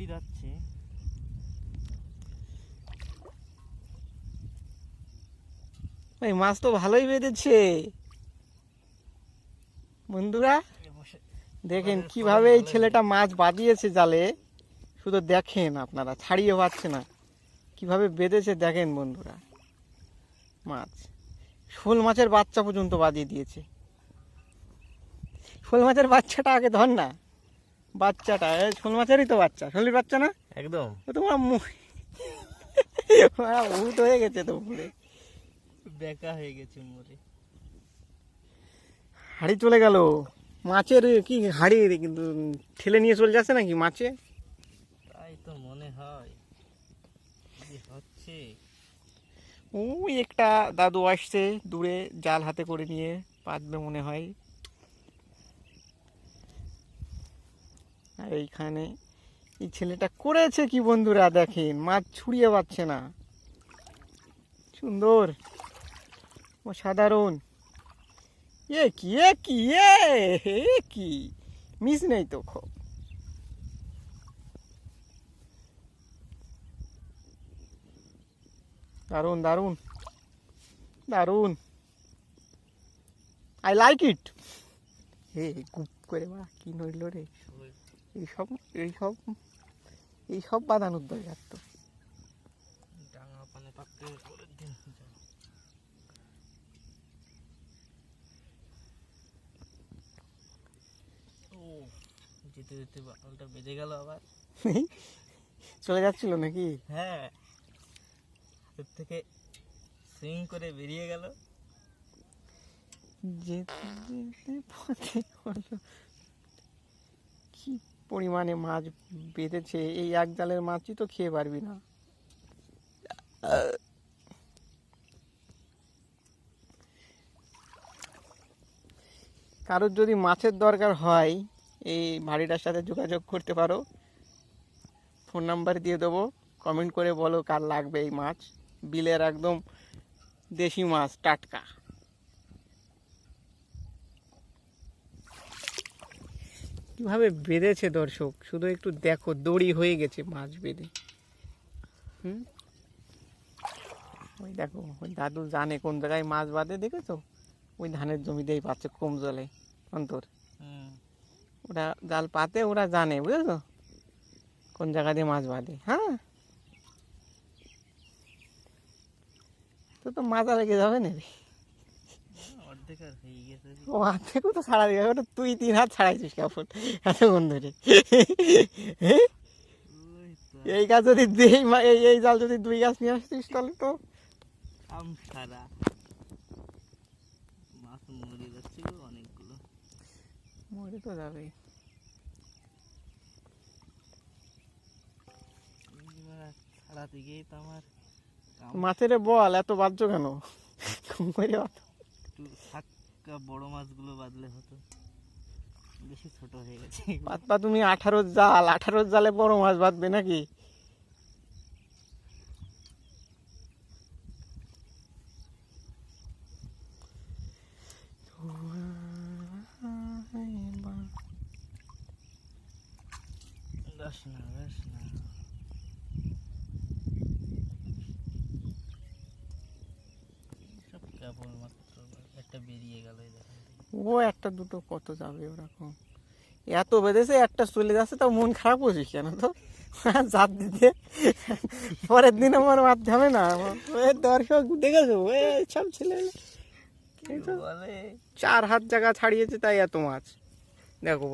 স্পিডই যাচ্ছে। এই মাছ তো ভালোই বেঁধেছে বন্ধুরা। দেখেন কিভাবে এই ছেলেটা মাছ বাঁধিয়েছে জালে, শুধু দেখেন আপনারা, ছাড়িয়ে পাচ্ছে না কিভাবে বেঁধেছে। দেখেন বন্ধুরা, মাছ, শোল মাছের বাচ্চা পর্যন্ত বাঁধিয়ে দিয়েছে। শোল মাছের বাচ্চাটা আগে ধর না, বাচ্চাটা শোল মাছেরই তো বাচ্চা, শোলের বাচ্চা না একদম। তোমার ভূত হয়ে গেছে তো পুরে, বেকা হয়ে গেছে মরে। হাড়ি চলে গেল মাছের। কি হাড়ি কিন্তু ঠেলে নিয়ে চলে যাচ্ছে নাকি মাছে? তাই তো মনে হয় কি হচ্ছে। ওই একটা দাদু আসছে দূরে, জাল হাতে করে নিয়ে পাতবে মনে হয়। আর এইখানে এই ছেলেটা করেছে কি বন্ধুরা, দেখেন মাছ ছুড়িয়ে পাচ্ছে না। সুন্দর, অসাধারণ। এ কি এ কি এ কি মিস নেই তো খুব। দারুন দারুন দারুন, আই লাইক ইট। হে গুপ করে বা কি নইল রে, এইসব এইসব এইসব বাঁধানোর দরকার তো। ডাঙা পানে পাকতে পরের দিন ও যেতে যেতে বালটা বেজে গেল আবার। চলে যাচ্ছিল নাকি? হ্যাঁ, হাতের থেকে সুইং করে বেরিয়ে গেল। যেতে যেতে পথে হলো। কি পরিমাণে মাছ বেঁধেছে, এই এক জালের মাছই তো খেয়ে পারবি না। কারোর যদি মাছের দরকার হয় এই ভাড়িটার সাথে যোগাযোগ করতে পারো, ফোন নাম্বার দিয়ে দেবো, কমেন্ট করে বলো কার লাগবে এই মাছ। বিলের একদম দেশি মাছ, টাটকা। কিভাবে বেঁধেছে দর্শক, শুধু একটু দেখো, দড়ি হয়ে গেছে মাছ বেঁধে। ওই দেখো, ওই দাদু জানে কোন জায়গায় মাছ বাঁধে, দেখেছো? ওই ধানের জমিতেই পাচ্ছে কম জলে অন্তর। ওরা জাল পাতে, ওরা জানে, বুঝেছো কোন জায়গা দিয়ে মাছ বাঁধে। হ্যাঁ, তো মাজা লেগে যাবে না রে। ও অর্ধেকও তো ছাড়া দিয়ে, ওটা তুই 3 হাত ছাড়াইছিস কাপড় এতক্ষণ ধরে। এই গাছ যদি এই জাল যদি 2 গাছ নিয়ে আসতিস তাহলে তো মাছ মরে যাচ্ছে অনেকগুলো। মরে তো যাবে। ছাড়াতে গিয়েই তো আমার মাছের বল এত বাঁধছো কেন? বড় মাছগুলো বাঁধলে হতো, বেশি ছোট হয়ে গেছে। পাতপা তুমি 18 জাল, 18 জালে বড় মাছ বাঁধবে নাকি? একটা বেরিয়ে গেল। ও একটা দুটো কত যাবে ওরকম, এত বেঁধেছে একটা চলে যাচ্ছে, তাও মন খারাপ হয়েছিস কেন তো? জাত দিতে পরের দিন আমার মাছ যাবে না। দর্শক দেখেছো সব ছেলে 4 হাত জায়গা ছাড়িয়েছে, তাই এত মাছ দেখো।